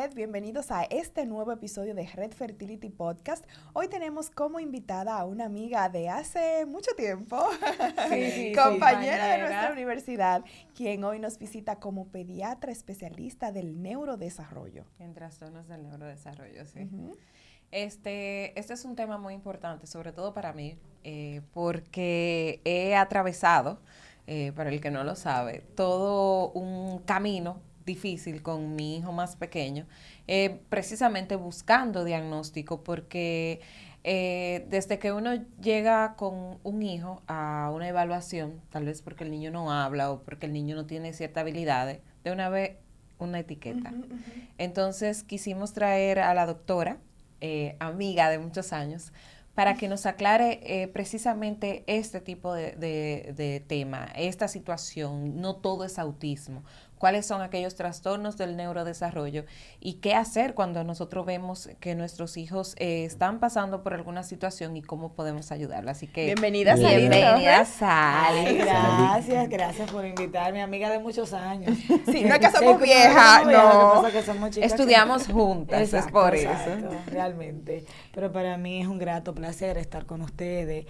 Red, bienvenidos a este nuevo episodio de Red Fertility Podcast. Hoy tenemos como invitada a una amiga de hace mucho tiempo, compañera de nuestra universidad, quien hoy nos visita como pediatra especialista del neurodesarrollo. En trastornos del neurodesarrollo, sí. Uh-huh. Este es un tema muy importante, sobre todo para mí, porque he atravesado, para el que no lo sabe, todo un camino difícil con mi hijo más pequeño, precisamente buscando diagnóstico, porque desde que uno llega con un hijo a una evaluación, tal vez porque el niño no habla o porque el niño no tiene ciertas habilidades, de una vez una etiqueta. Uh-huh, uh-huh. Entonces quisimos traer a la doctora, amiga de muchos años, para que nos aclare precisamente este tipo de tema, esta situación. No todo es autismo. ¿Cuáles son aquellos trastornos del neurodesarrollo? ¿Y qué hacer cuando nosotros vemos que nuestros hijos están pasando por alguna situación y cómo podemos ayudarlos? Así que bienvenida, Sally. Bienvenida, Sally. Gracias por invitarme, amiga de muchos años. Sí, no es que somos viejas, no. Que somos chicas, estudiamos juntas, exacto, es por eso. Realmente. Pero para mí es un grato placer estar con ustedes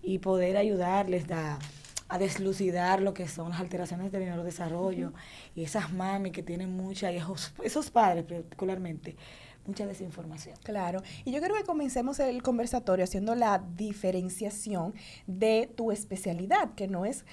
y poder ayudarles a deslucidar lo que son las alteraciones del neurodesarrollo. Uh-huh. Y esas mami que tienen mucha, y esos padres particularmente, mucha desinformación. Claro, y yo quiero que comencemos el conversatorio haciendo la diferenciación de tu especialidad, que no es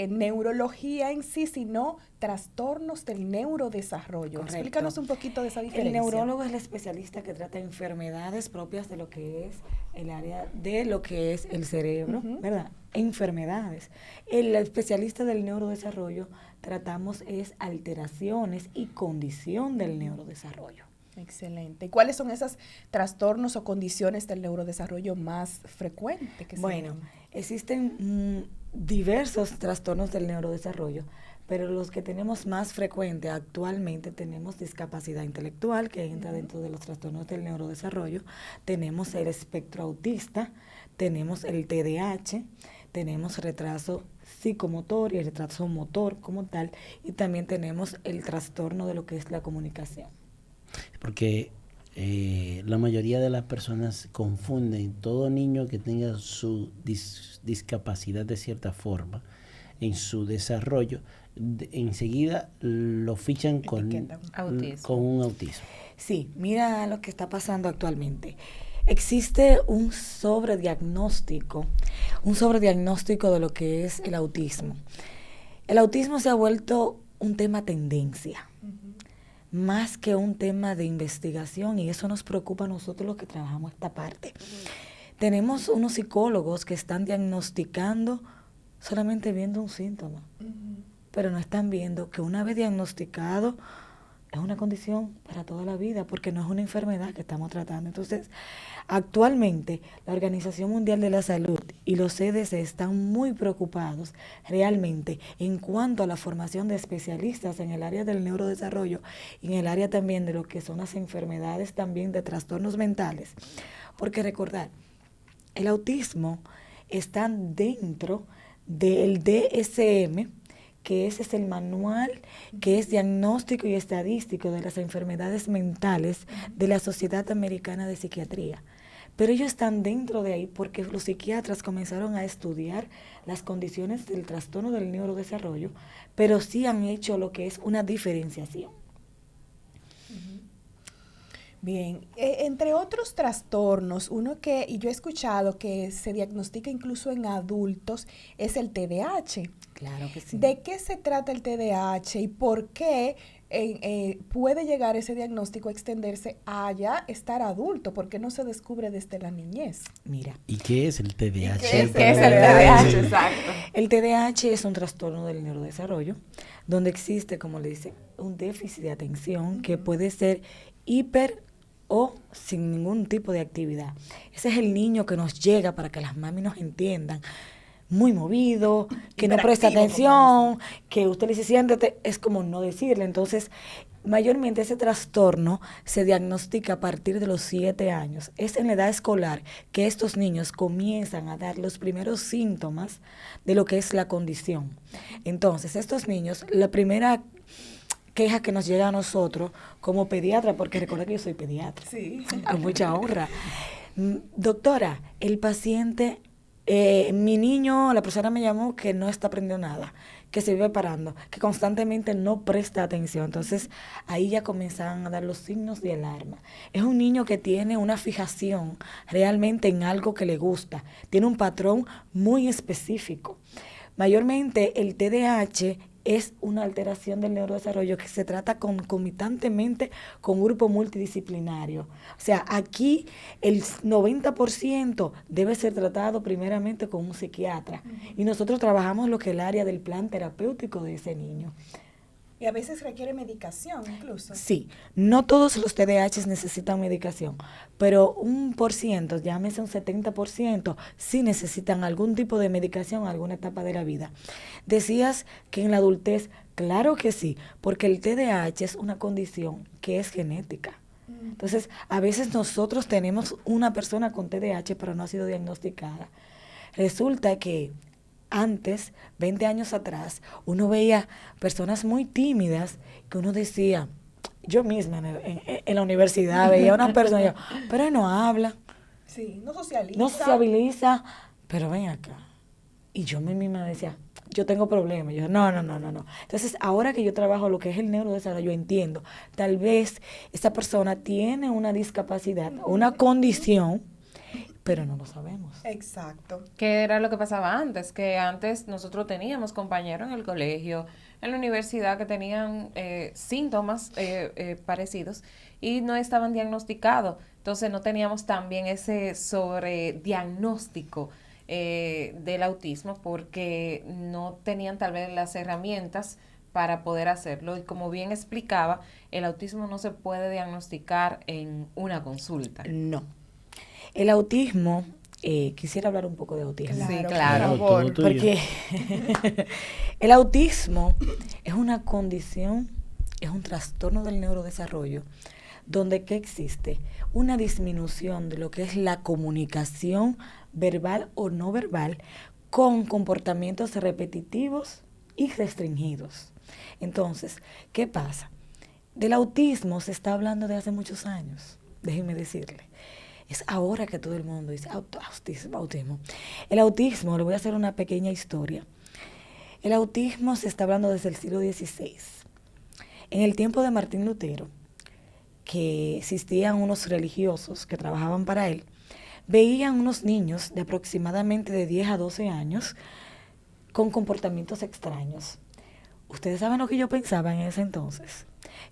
neurología en sí, sino trastornos del neurodesarrollo. Correcto. Explícanos un poquito de esa diferencia. El neurólogo es el especialista que trata enfermedades propias de lo que es el área de lo que es el cerebro, uh-huh, ¿verdad? Enfermedades. El especialista del neurodesarrollo tratamos es alteraciones y condición del neurodesarrollo. Excelente. ¿Cuáles son esos trastornos o condiciones del neurodesarrollo más frecuentes? Bueno, existen diversos trastornos del neurodesarrollo, pero los que tenemos más frecuente actualmente tenemos discapacidad intelectual, que entra dentro de los trastornos del neurodesarrollo, tenemos el espectro autista, tenemos el TDAH, tenemos retraso psicomotor y el retraso motor como tal, y también tenemos el trastorno de lo que es la comunicación. Porque la mayoría de las personas confunden todo niño que tenga su discapacidad de cierta forma en su desarrollo, enseguida lo fichan con un autismo. Sí, mira lo que está pasando actualmente. Existe un sobrediagnóstico de lo que es el autismo. El autismo se ha vuelto un tema tendencia. Uh-huh. Más que un tema de investigación, y eso nos preocupa a nosotros los que trabajamos esta parte. Uh-huh. Tenemos unos psicólogos que están diagnosticando solamente viendo un síntoma, uh-huh, pero no están viendo que una vez diagnosticado es una condición para toda la vida, porque no es una enfermedad que estamos tratando. Entonces, actualmente la Organización Mundial de la Salud y los CDC están muy preocupados realmente en cuanto a la formación de especialistas en el área del neurodesarrollo y en el área también de lo que son las enfermedades también de trastornos mentales. Porque recordar, el autismo está dentro del DSM, que ese es el manual que es diagnóstico y estadístico de las enfermedades mentales de la Sociedad Americana de Psiquiatría. Pero ellos están dentro de ahí porque los psiquiatras comenzaron a estudiar las condiciones del trastorno del neurodesarrollo, pero sí han hecho lo que es una diferenciación. Bien, entre otros trastornos, uno que, y yo he escuchado que se diagnostica incluso en adultos, es el TDAH. Claro que sí. ¿De qué se trata el TDAH y por qué puede llegar ese diagnóstico a extenderse a ya estar adulto? ¿Por qué no se descubre desde la niñez? Mira. ¿Y qué es el TDAH? ¿Qué es el TDAH? Exacto. El TDAH es un trastorno del neurodesarrollo, donde existe, como le dice, un déficit de atención que puede ser hiper o sin ningún tipo de actividad. Ese es el niño que nos llega, para que las mami nos entiendan, muy movido, que no presta atención, que usted le dice siéntate, es como no decirle. Entonces, mayormente ese trastorno se diagnostica a partir de los 7 años. Es en la edad escolar que estos niños comienzan a dar los primeros síntomas de lo que es la condición. Entonces, estos niños, la primera queja que nos llega a nosotros como pediatra, porque recuerda que yo soy pediatra. Sí. A mucha honra. Doctora, el paciente, mi niño, la persona me llamó que no está aprendiendo nada, que se vive parando, que constantemente no presta atención. Entonces, ahí ya comienzan a dar los signos de alarma. Es un niño que tiene una fijación realmente en algo que le gusta, tiene un patrón muy específico. Mayormente el TDAH es una alteración del neurodesarrollo que se trata concomitantemente con un grupo multidisciplinario. O sea, aquí el 90% debe ser tratado primeramente con un psiquiatra. Y nosotros trabajamos lo que es el área del plan terapéutico de ese niño. Y a veces requiere medicación incluso. Sí, no todos los TDAH necesitan medicación, pero un por ciento, llámese un 70%, sí necesitan algún tipo de medicación en alguna etapa de la vida. Decías que en la adultez, claro que sí, porque el TDAH es una condición que es genética. Entonces, a veces nosotros tenemos una persona con TDAH, pero no ha sido diagnosticada. Resulta que antes, 20 años atrás, uno veía personas muy tímidas que uno decía, yo misma en la universidad veía a una persona, pero él no habla. Sí, no socializa. No sociabiliza, pero ven acá. Y yo misma decía, yo tengo problemas. Yo, no. Entonces, ahora que yo trabajo lo que es el neurodesarrollo, yo entiendo, tal vez esa persona tiene una discapacidad, una condición, pero no lo sabemos. Exacto. ¿Qué era lo que pasaba antes? Que antes nosotros teníamos compañeros en el colegio, en la universidad, que tenían síntomas parecidos y no estaban diagnosticados. Entonces no teníamos también ese sobrediagnóstico del autismo porque no tenían tal vez las herramientas para poder hacerlo. Y como bien explicaba, el autismo no se puede diagnosticar en una consulta. No. El autismo, quisiera hablar un poco de autismo. Sí, claro. Por favor. Porque el autismo es una condición, es un trastorno del neurodesarrollo, donde ¿qué existe? Una disminución de lo que es la comunicación verbal o no verbal con comportamientos repetitivos y restringidos. Entonces, ¿qué pasa? Del autismo se está hablando de hace muchos años, déjenme decirle. Es ahora que todo el mundo dice autismo. El autismo, le voy a hacer una pequeña historia. El autismo se está hablando desde el siglo XVI. En el tiempo de Martín Lutero, que existían unos religiosos que trabajaban para él, veían unos niños de aproximadamente de 10 a 12 años con comportamientos extraños. Ustedes saben lo que yo pensaba en ese entonces,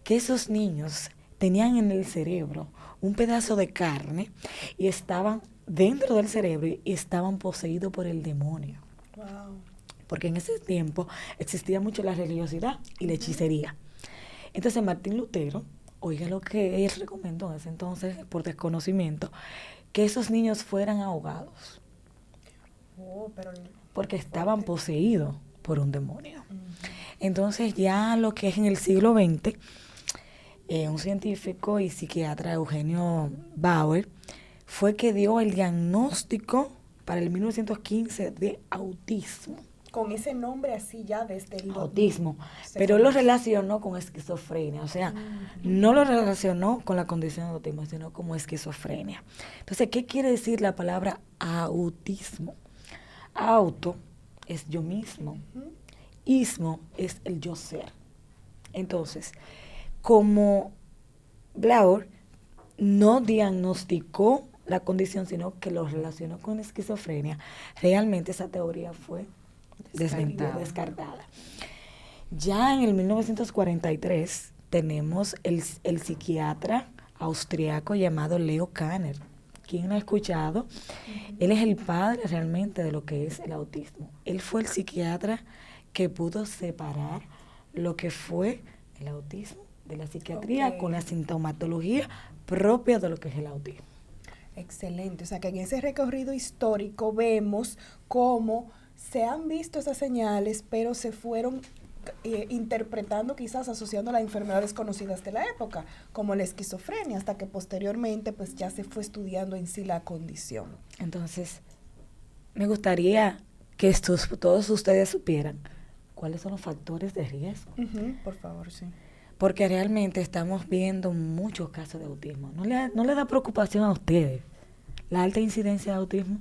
que esos niños tenían en el cerebro un pedazo de carne y estaban dentro del cerebro y estaban poseídos por el demonio. Wow. Porque en ese tiempo existía mucho la religiosidad y la hechicería. Entonces Martín Lutero, oiga lo que él recomendó en ese entonces, por desconocimiento, que esos niños fueran ahogados. Porque estaban poseídos por un demonio. Entonces ya lo que es en el siglo XX, un científico y psiquiatra, Eugenio Bauer, fue que dio el diagnóstico para el 1915 de autismo. Con ese nombre así ya desde el autismo, pero lo relacionó con esquizofrenia, o sea, no lo relacionó con la condición de autismo, sino como esquizofrenia. Entonces, ¿qué quiere decir la palabra autismo? Auto es yo mismo, ismo es el yo ser. Entonces, como Bauer no diagnosticó la condición, sino que lo relacionó con esquizofrenia, realmente esa teoría fue descartada. Ya en el 1943 tenemos el psiquiatra austriaco llamado Leo Kanner. ¿Quién lo ha escuchado? Él es el padre realmente de lo que es el autismo. Él fue el psiquiatra que pudo separar lo que fue el autismo de la psiquiatría con la sintomatología propia de lo que es el autismo. Excelente. O sea, que en ese recorrido histórico vemos cómo se han visto esas señales, pero se fueron interpretando, quizás asociando a las enfermedades conocidas de la época, como la esquizofrenia, hasta que posteriormente pues ya se fue estudiando en sí la condición. Entonces, me gustaría que todos ustedes supieran cuáles son los factores de riesgo. Por favor, sí. porque realmente estamos viendo muchos casos de autismo. ¿No le da preocupación a ustedes la alta incidencia de autismo?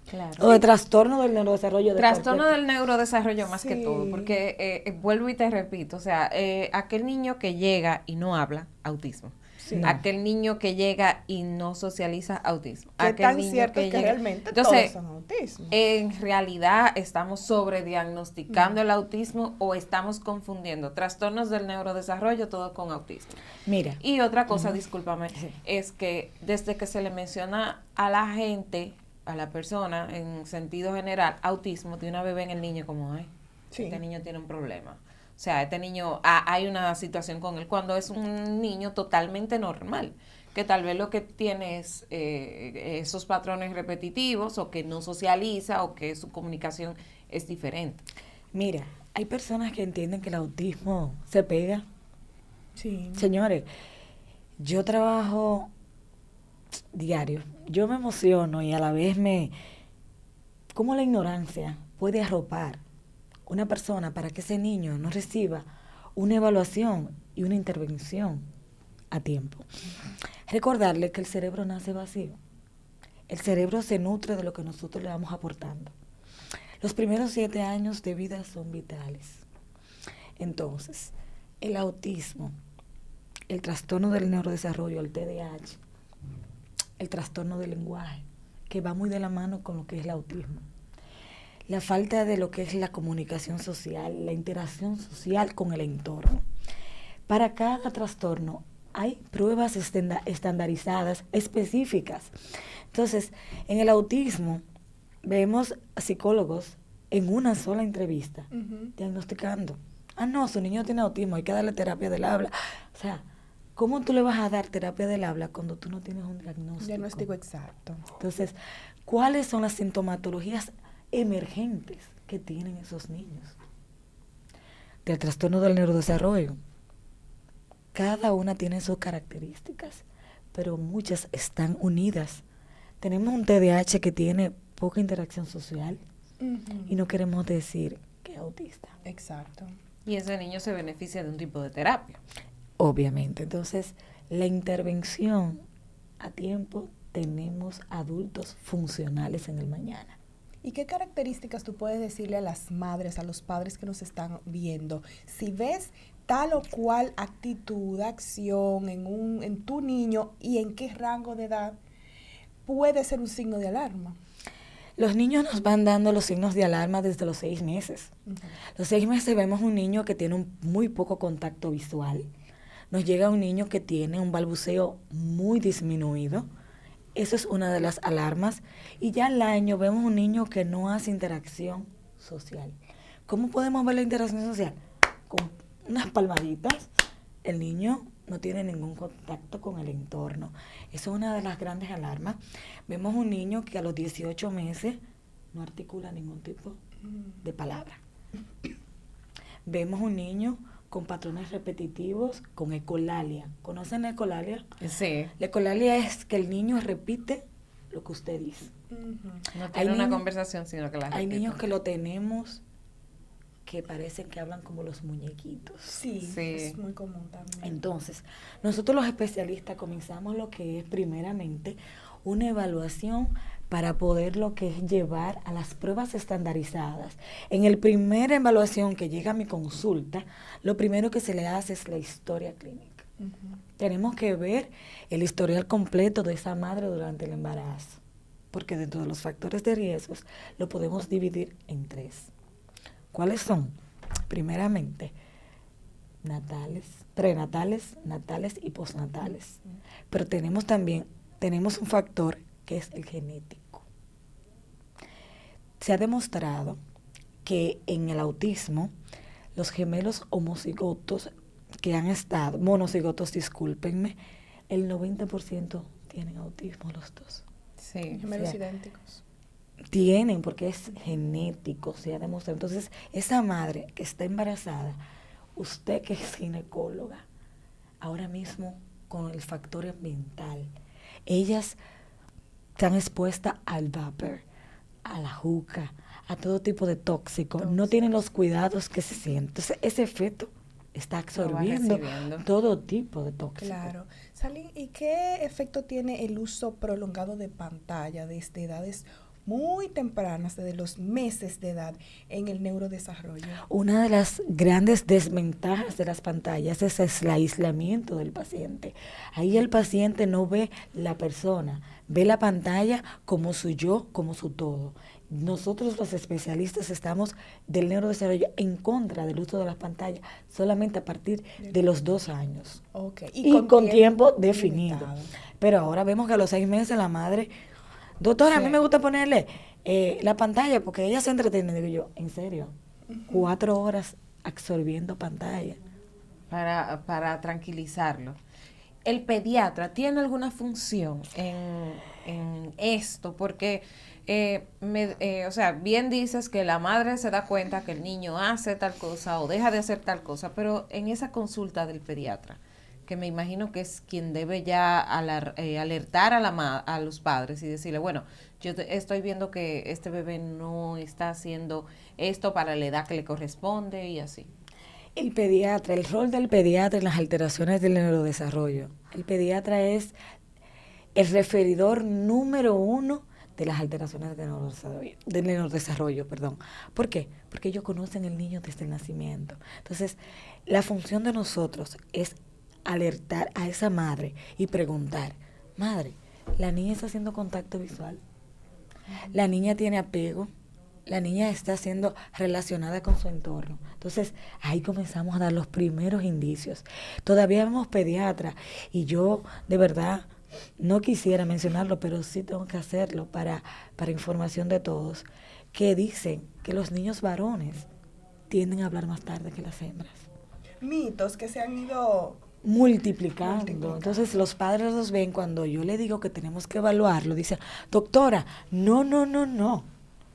Claro. O de trastorno del neurodesarrollo. Trastorno del neurodesarrollo más que Sí. todo, porque vuelvo y te repito, o sea, aquel niño que llega y no habla, autismo. Sí. No. Aquel niño que llega y no socializa, autismo. ¿Qué Aquel tan niño cierto es que llega- realmente Entonces, todos son autismo? en realidad estamos sobrediagnosticando el autismo o estamos confundiendo trastornos del neurodesarrollo todo con autismo. Mira, Y otra cosa, discúlpame, Sí. es que desde que se le menciona a la gente, a la persona, en sentido general, autismo, de una vez ven el niño como, ay, Sí. este niño tiene un problema. O sea, este niño, hay una situación con él cuando es un niño totalmente normal, que tal vez lo que tiene es esos patrones repetitivos o que no socializa o que su comunicación es diferente. mira, hay personas que entienden que el autismo se pega. Sí. Señores, yo trabajo diario. Yo me emociono y a la vez ¿cómo la ignorancia puede arropar una persona para que ese niño no reciba una evaluación y una intervención a tiempo? Recordarle que el cerebro nace vacío. El cerebro se nutre de lo que nosotros le vamos aportando. Los primeros 7 años de vida son vitales. Entonces, el autismo, el trastorno del neurodesarrollo, el TDAH, el trastorno del lenguaje, que va muy de la mano con lo que es el autismo. La falta de lo que es la comunicación social, la interacción social con el entorno. Para cada trastorno hay pruebas estandarizadas, específicas. Entonces, en el autismo vemos a psicólogos en una sola entrevista Ujú. diagnosticando. Ah, no, su niño tiene autismo, hay que darle terapia del habla. O sea, ¿cómo tú le vas a dar terapia del habla cuando tú no tienes un diagnóstico? Diagnóstico exacto. Entonces, ¿cuáles son las sintomatologías emergentes que tienen esos niños? Del trastorno del neurodesarrollo. Cada una tiene sus características, pero muchas están unidas. Tenemos un TDAH que tiene poca interacción social Ujú. y no queremos decir que es autista. Exacto. Y ese niño se beneficia de un tipo de terapia. Obviamente. Entonces, la intervención a tiempo, tenemos adultos funcionales en el mañana. ¿Y qué características tú puedes decirle a las madres, a los padres que nos están viendo? Si ves tal o cual actitud, acción en tu niño y en qué rango de edad, puede ser un signo de alarma. Los niños nos van dando los signos de alarma desde los 6 meses. Ujú. Los 6 meses vemos un niño que tiene muy poco contacto visual. Nos llega un niño que tiene un balbuceo muy disminuido. Eso es una de las alarmas. Y ya al año vemos un niño que no hace interacción social. ¿Cómo podemos ver la interacción social? Con unas palmaditas. El niño no tiene ningún contacto con el entorno. Eso es una de las grandes alarmas. Vemos un niño que a los 18 meses no articula ningún tipo de palabra. Vemos un niño con patrones repetitivos, con ecolalia. ¿Conocen la ecolalia? Sí. La ecolalia es que el niño repite lo que usted dice. Ujú. No Hay tiene una niños- conversación, sino que la Hay repite. niños que lo tenemos que parecen que hablan como los muñequitos. Sí, Sí. es muy común también. Entonces, nosotros los especialistas comenzamos lo que es primeramente una evaluación para poder lo que es llevar a las pruebas estandarizadas. En el primera evaluación que llega a mi consulta, lo primero que se le hace es la historia clínica. Ujú. Tenemos que ver el historial completo de esa madre durante el embarazo, porque dentro de los factores de riesgos lo podemos dividir en 3. ¿Cuáles son? Primeramente, prenatales, natales y postnatales. Pero tenemos un factor que es el genético. Se ha demostrado que en el autismo, los gemelos homocigotos que han estado, monocigotos, discúlpenme, el 90% tienen autismo los dos. Sí. Gemelos Sí. idénticos. Tienen, porque es genético, se ha demostrado. Entonces, esa madre que está embarazada, usted que es ginecóloga, ahora mismo con el factor ambiental, ellas están expuestas al vapor, a la juca, a todo tipo de tóxico, no tienen los cuidados que se sienten. Entonces, ese feto está absorbiendo todo tipo de tóxicos. Claro. Sally, ¿y qué efecto tiene el uso prolongado de pantalla desde edades muy tempranas, desde los meses de edad, en el neurodesarrollo? Una de las grandes desventajas de las pantallas es el aislamiento del paciente. Ahí el paciente no ve la persona, ve la pantalla como su yo, como su todo. Nosotros los especialistas estamos del neurodesarrollo en contra del uso de las pantallas solamente a partir de los 2 años. Okay. Y con tiempo definido. Limitado. Pero ahora vemos que a los 6 meses la madre, doctora, sí, a mí me gusta ponerle la pantalla porque ella se entretiene. Digo yo, ¿en serio? 4 horas absorbiendo pantalla. Para tranquilizarlo. ¿El pediatra tiene alguna función en esto? Porque, o sea, bien dices que la madre se da cuenta que el niño hace tal cosa o deja de hacer tal cosa, pero en esa consulta del pediatra, que me imagino que es quien debe ya alertar a los padres y decirle, bueno, yo estoy viendo que este bebé no está haciendo esto para la edad que le corresponde y así. El pediatra, el rol del pediatra en las alteraciones del neurodesarrollo. El pediatra es el referidor número 1 de las alteraciones del neurodesarrollo. ¿Por qué? Porque ellos conocen el niño desde el nacimiento. Entonces, la función de nosotros es alertar a esa madre y preguntar, madre, ¿la niña está haciendo contacto visual? ¿La niña tiene apego? La niña está siendo relacionada con su entorno. Entonces, ahí comenzamos a dar los primeros indicios. Todavía vemos pediatras y yo, de verdad, no quisiera mencionarlo, pero sí tengo que hacerlo para información de todos, que dicen que los niños varones tienden a hablar más tarde que las hembras. Mitos que se han ido multiplicando. Entonces los padres los ven cuando yo le digo que tenemos que evaluarlo, dicen, doctora, no,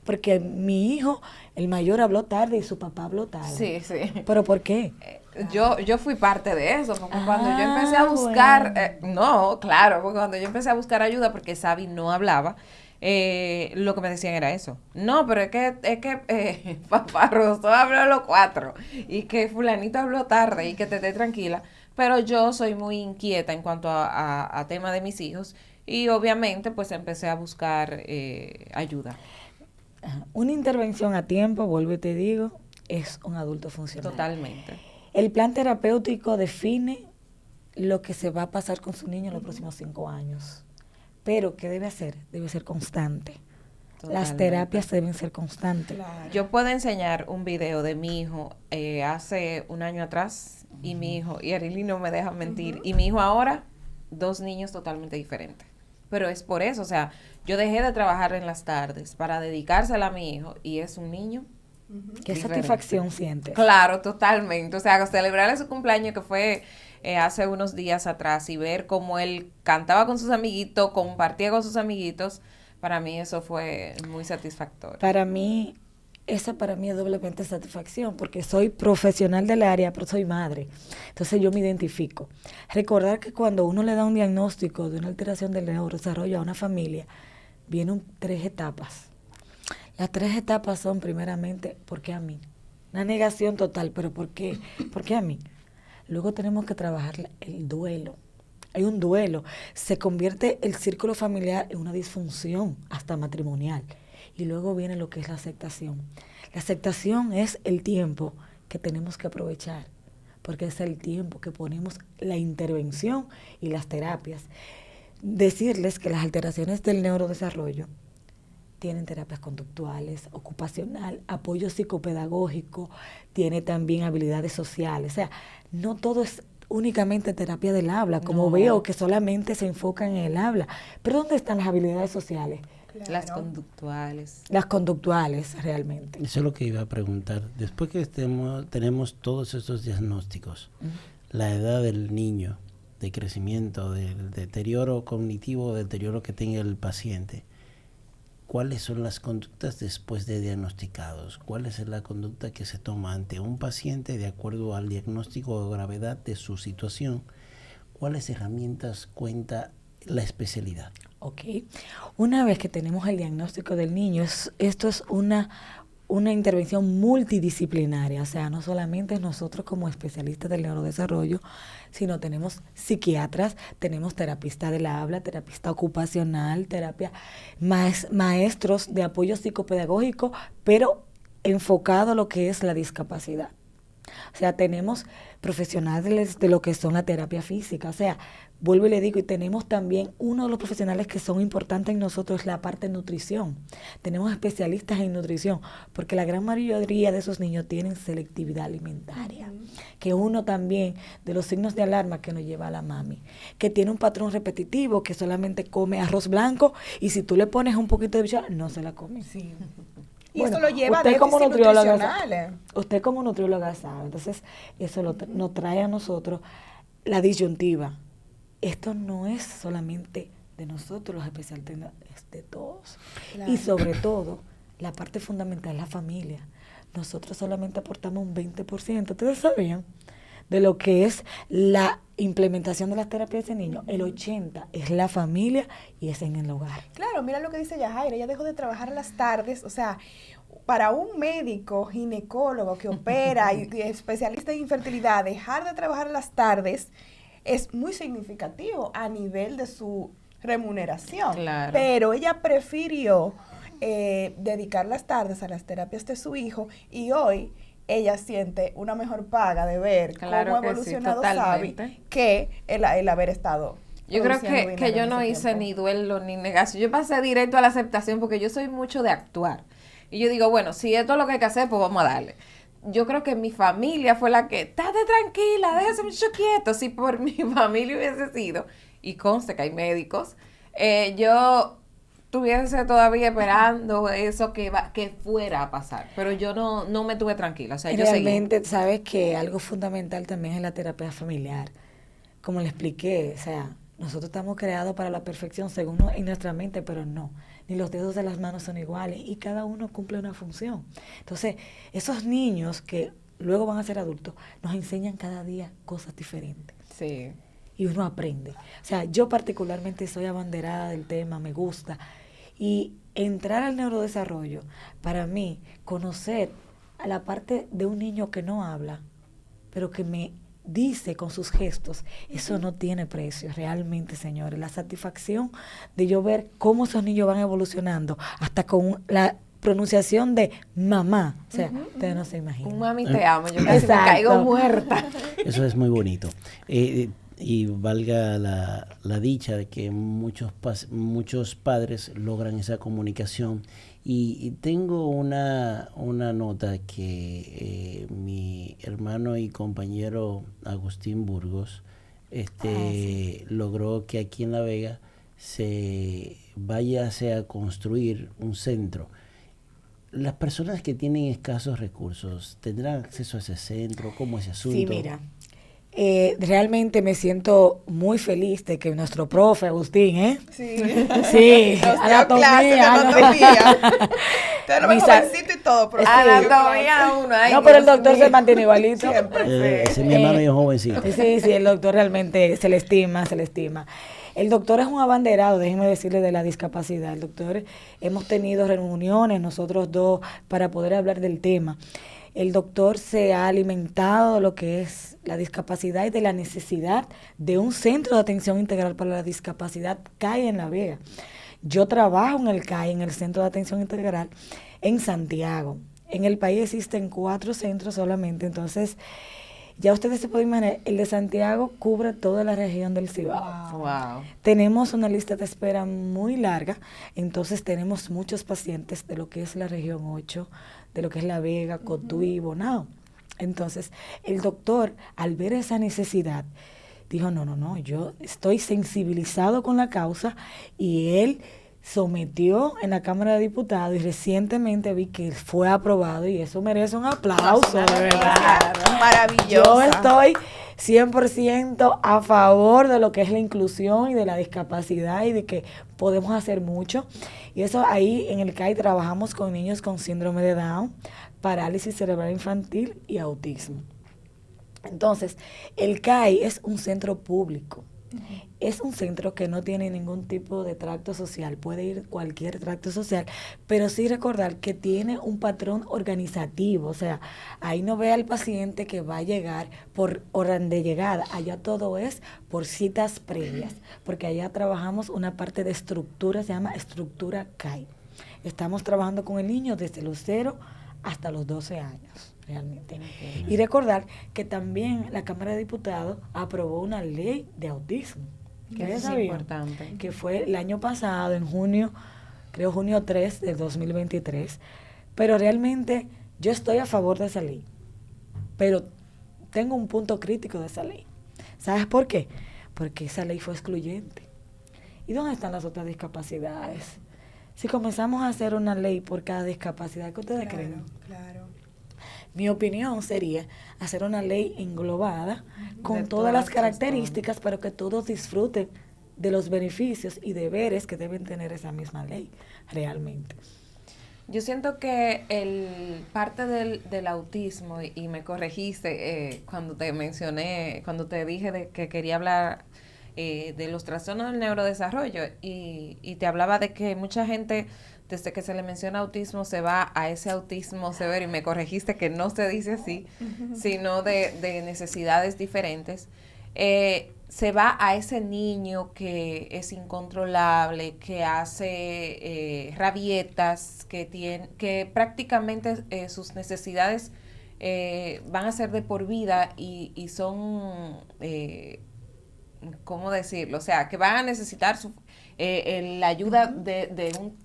porque mi hijo, el mayor, habló tarde y su papá habló tarde. Sí. ¿Pero por qué? Yo fui parte de eso, porque cuando yo empecé a buscar, porque cuando yo empecé a buscar ayuda, porque Sabi no hablaba, lo que me decían era eso. No, pero es que papá Rosso habló a los 4 y que fulanito habló tarde y que te esté tranquila. Pero yo soy muy inquieta en cuanto a tema de mis hijos y obviamente pues empecé a buscar ayuda. Una intervención a tiempo, vuelvo y te digo, es un adulto funcional. Totalmente. El plan terapéutico define lo que se va a pasar con su niño en los próximos 5 años. Pero, ¿qué debe hacer? Debe ser constante. Totalmente. Las terapias deben ser constantes. Claro. Yo puedo enseñar un video de mi hijo hace un año atrás y mi hijo, y Arely no me deja mentir, y mi hijo ahora, 2 niños totalmente diferentes. Pero es por eso, o sea, yo dejé de trabajar en las tardes para dedicársela a mi hijo y es un niño. ¿Qué satisfacción sientes? Claro, totalmente. O sea, celebrarle su cumpleaños que fue hace unos días atrás y ver cómo él cantaba con sus amiguitos, compartía con sus amiguitos, para mí eso fue muy satisfactorio. Para mí es doblemente satisfacción, porque soy profesional del área, pero soy madre. Entonces yo me identifico. Recordar que cuando uno le da un diagnóstico de una alteración del neurodesarrollo a una familia, vienen 3 etapas. Las 3 etapas son, primeramente, ¿por qué a mí? Una negación total, pero ¿por qué? ¿Por qué a mí? Luego tenemos que trabajar el duelo. Hay un duelo. Se convierte el círculo familiar en una disfunción hasta matrimonial. Y luego viene lo que es la aceptación. La aceptación es el tiempo que tenemos que aprovechar, porque es el tiempo que ponemos la intervención y las terapias. Decirles que las alteraciones del neurodesarrollo tienen terapias conductuales, ocupacional, apoyo psicopedagógico, tiene también habilidades sociales. O sea, no todo es únicamente terapia del habla, como veo que solamente se enfocan en el habla. Pero ¿dónde están las habilidades sociales? Claro. Las conductuales. Las conductuales, realmente. Eso es lo que iba a preguntar. Después que tenemos todos estos diagnósticos, la edad del niño, de crecimiento, del deterioro cognitivo, deterioro que tenga el paciente, ¿cuáles son las conductas después de diagnosticados? ¿Cuál es la conducta que se toma ante un paciente de acuerdo al diagnóstico o gravedad de su situación? ¿Cuáles herramientas cuenta la especialidad? Ok. Una vez que tenemos el diagnóstico del niño, esto es una intervención multidisciplinaria, o sea, no solamente nosotros como especialistas del neurodesarrollo, sino tenemos psiquiatras, tenemos terapistas del habla, terapista ocupacional, maestros de apoyo psicopedagógico, pero enfocado a lo que es la discapacidad. O sea, tenemos profesionales de lo que son la terapia física, o sea, vuelvo y le digo, y tenemos también uno de los profesionales que son importantes en nosotros, es la parte de nutrición. Tenemos especialistas en nutrición, porque la gran mayoría de esos niños tienen selectividad alimentaria, que es uno también de los signos de alarma que nos lleva a la mami, que tiene un patrón repetitivo, que solamente come arroz blanco, y si tú le pones un poquito de bichuela, no se la come. Sí. Y Bueno, eso lo lleva a usted como déficit nutricionales. Usted como nutrióloga sabe, entonces eso nos trae a nosotros la disyuntiva. Esto no es solamente de nosotros los especialistas, es de todos. Claro. Y sobre todo, la parte fundamental es la familia. Nosotros solamente aportamos un 20%, ¿ustedes sabían? De lo que es la implementación de las terapias de niños. El 80% es la familia y es en el hogar. Claro, mira lo que dice Yajaira, ella dejó de trabajar a las tardes, o sea, para un médico, ginecólogo que opera y especialista en infertilidad, dejar de trabajar a las tardes es muy significativo a nivel de su remuneración. Claro. Pero ella prefirió dedicar las tardes a las terapias de su hijo y hoy ella siente una mejor paga de ver cómo ha evolucionado Sabi que el haber estado. Yo creo que yo no hice ni duelo ni negación. Yo pasé directo a la aceptación porque yo soy mucho de actuar. Y yo digo, bueno, si esto es lo que hay que hacer, pues vamos a darle. Yo creo que mi familia fue la que, estate tranquila, déjese mucho quieto. Si por mi familia hubiese sido, y conste que hay médicos, yo estuviese todavía esperando eso que fuera a pasar. Pero yo no me tuve tranquila. O sea, realmente, sabes que algo fundamental también es la terapia familiar. Como le expliqué, o sea, nosotros estamos creados para la perfección según en nuestra mente, pero no. Ni los dedos de las manos son iguales y cada uno cumple una función. Entonces, esos niños que luego van a ser adultos nos enseñan cada día cosas diferentes. Sí. Y uno aprende. O sea, yo particularmente soy abanderada del tema, me gusta. Y entrar al neurodesarrollo, para mí, conocer a la parte de un niño que no habla, pero que me dice con sus gestos, eso no tiene precio realmente, señores. La satisfacción de yo ver cómo esos niños van evolucionando hasta con la pronunciación de mamá, o sea, ustedes no se imaginan. Un mami te amo, yo casi me caigo muerta. Eso es muy bonito. Y valga la dicha de que muchos padres logran esa comunicación. Y tengo una nota que mi hermano y compañero Agustín Burgos logró que aquí en La Vega se vayase a construir un centro. Las personas que tienen escasos recursos, ¿tendrán acceso a ese centro? ¿Cómo es ese asunto? Sí, mira. Realmente me siento muy feliz de que nuestro profe Agustín, Sí, anatomía. Te lo jovencito y todo, profe. Anatomía uno. No, pero el doctor se mantiene igualito. Siempre. Ese es mi hermano y es jovencito. Sí, el doctor realmente se le estima. El doctor es un abanderado, déjenme decirle, de la discapacidad. El doctor, hemos tenido reuniones, nosotros dos, para poder hablar del tema. El doctor se ha alimentado de lo que es la discapacidad y de la necesidad de un centro de atención integral para la discapacidad CAI en La Vega. Yo trabajo en el CAI, en el Centro de Atención Integral, en Santiago. En el país existen 4 centros solamente, entonces ya ustedes se pueden imaginar, el de Santiago cubre toda la región del Cibao. Wow. Tenemos una lista de espera muy larga, entonces tenemos muchos pacientes de lo que es la región 8, de lo que es La Vega, Cotuí, Bonao. Entonces, el doctor, al ver esa necesidad, dijo, no, yo estoy sensibilizado con la causa, y él sometió en la Cámara de Diputados y recientemente vi que fue aprobado y eso merece un aplauso, de verdad. Maravilloso. Yo estoy 100% a favor de lo que es la inclusión y de la discapacidad y de que podemos hacer mucho. Y eso ahí en el CAI trabajamos con niños con síndrome de Down, parálisis cerebral infantil y autismo. Entonces, el CAI es un centro público. Es un centro que no tiene ningún tipo de tracto social, puede ir cualquier tracto social, pero sí recordar que tiene un patrón organizativo, o sea, ahí no ve al paciente que va a llegar por orden de llegada, allá todo es por citas previas, porque allá trabajamos una parte de estructura, se llama estructura CAI. Estamos trabajando con el niño desde los 0 hasta los 12 años. Realmente. Y recordar que también la Cámara de Diputados aprobó una ley de autismo. Que es importante. Que fue el año pasado, en junio, creo junio 3 de 2023. Pero realmente yo estoy a favor de esa ley. Pero tengo un punto crítico de esa ley. ¿Sabes por qué? Porque esa ley fue excluyente. ¿Y dónde están las otras discapacidades? Si comenzamos a hacer una ley por cada discapacidad, ¿qué ustedes creen? Claro. Mi opinión sería hacer una ley englobada con todas las características, pero que todos disfruten de los beneficios y deberes que deben tener esa misma ley, realmente. Yo siento que parte del autismo, y me corregiste cuando te mencioné, cuando te dije de que quería hablar de los trastornos del neurodesarrollo, y te hablaba de que mucha gente, desde que se le menciona autismo, se va a ese autismo severo, y me corregiste que no se dice así, sino de necesidades diferentes. Se va a ese niño que es incontrolable, que hace rabietas, que prácticamente sus necesidades van a ser de por vida y son, ¿cómo decirlo? O sea, que van a necesitar la ayuda de un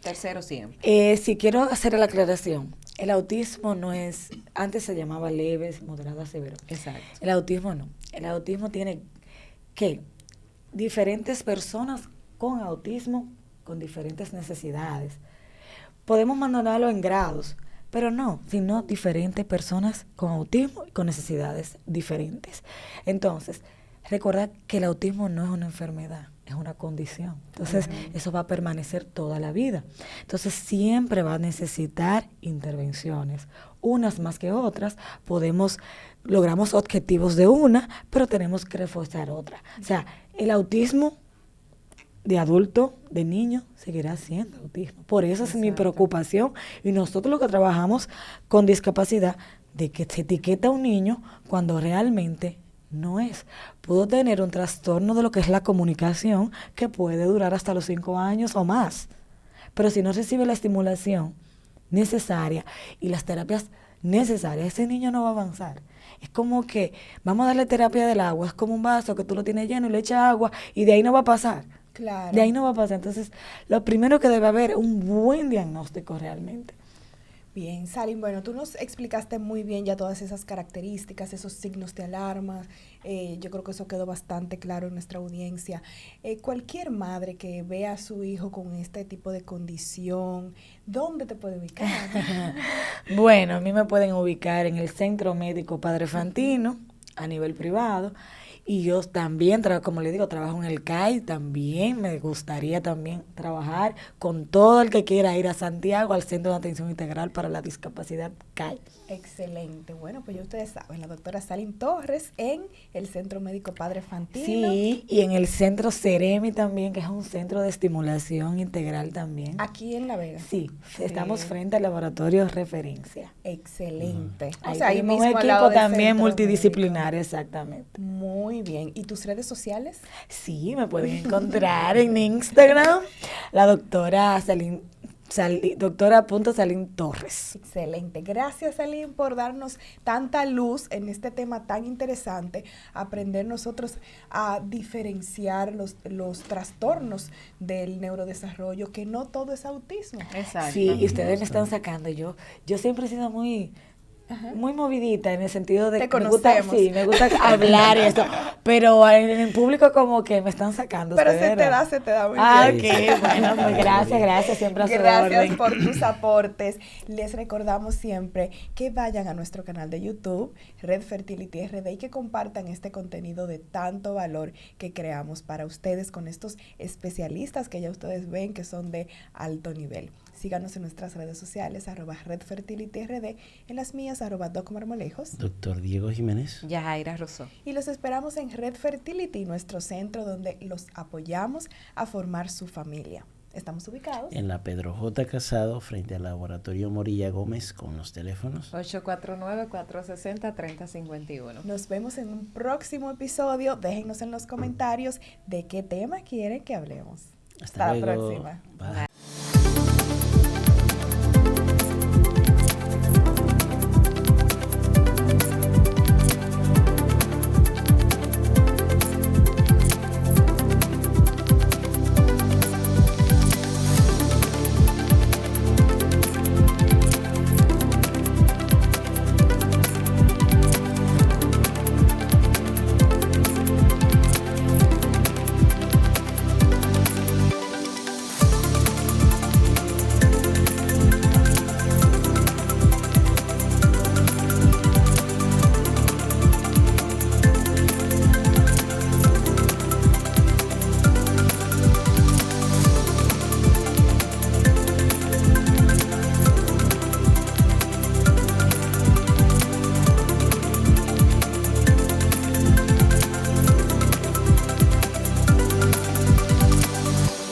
tercero siempre. Si quiero hacer la aclaración, el autismo no es, antes se llamaba leve, moderado, severo. Exacto. El autismo no. El autismo tiene que diferentes personas con autismo, con diferentes necesidades. Podemos mandarlo en grados, pero no, sino diferentes personas con autismo y con necesidades diferentes. Entonces, recordar que el autismo no es una enfermedad, es una condición. Entonces, eso va a permanecer toda la vida. Entonces, siempre va a necesitar intervenciones, unas más que otras. Logramos objetivos de una, pero tenemos que reforzar otra. O sea, el autismo de adulto, de niño, seguirá siendo autismo. Por eso es mi preocupación. Y nosotros lo que trabajamos con discapacidad, de que se etiqueta a un niño cuando realmente no es. Puedo tener un trastorno de lo que es la comunicación que puede durar hasta los 5 años o más. Pero si no recibe la estimulación necesaria y las terapias necesarias, ese niño no va a avanzar. Es como que vamos a darle terapia del agua, es como un vaso que tú lo tienes lleno y le echas agua y de ahí no va a pasar. Claro. De ahí no va a pasar. Entonces, lo primero que debe haber es un buen diagnóstico realmente. Bien, Salim, bueno, tú nos explicaste muy bien ya todas esas características, esos signos de alarma. Yo creo que eso quedó bastante claro en nuestra audiencia. Cualquier madre que vea a su hijo con este tipo de condición, ¿dónde te puede ubicar? Bueno, a mí me pueden ubicar en el Centro Médico Padre Fantino, a nivel privado. Y yo también, como le digo, trabajo en el CAI, también me gustaría también trabajar con todo el que quiera ir a Santiago, al Centro de Atención Integral para la Discapacidad CAI. Excelente. Bueno, pues ya ustedes saben, la doctora Salim Torres en el Centro Médico Padre Fantino. Sí, y en el Centro Ceremi también, que es un centro de estimulación integral también. Aquí en La Vega. Sí, estamos frente al laboratorio Referencia. Excelente. O sea, hay un equipo también multidisciplinario, exactamente. Muy bien. ¿Y tus redes sociales? Sí, me pueden encontrar en Instagram, la doctora Salim. Doctora.Salim Torres. Excelente. Gracias, Salim, por darnos tanta luz en este tema tan interesante, aprender nosotros a diferenciar los trastornos del neurodesarrollo, que no todo es autismo. Exacto. Sí, y ustedes me están sacando. Yo siempre he sido muy movidita en el sentido de que me gusta hablar y eso, pero en el público como que me están sacando. Pero se te da muy bien. Ok, bueno, pues gracias, siempre a su Gracias orden. por tus aportes. Les recordamos siempre que vayan a nuestro canal de YouTube, Red Fertility RD, y que compartan este contenido de tanto valor que creamos para ustedes con estos especialistas que ya ustedes ven que son de alto nivel. Síganos en nuestras redes sociales, @RedFertilityRD, en las mías, @DocMarmolejos. Doctor Diego Jiménez. Yajaira Rousseau. Y los esperamos en Red Fertility, nuestro centro donde los apoyamos a formar su familia. Estamos ubicados en la Pedro J. Casado, frente al Laboratorio Morilla Gómez, con los teléfonos 849-460-3051. Nos vemos en un próximo episodio. Déjennos en los comentarios de qué tema quieren que hablemos. Hasta la luego. próxima. Bye.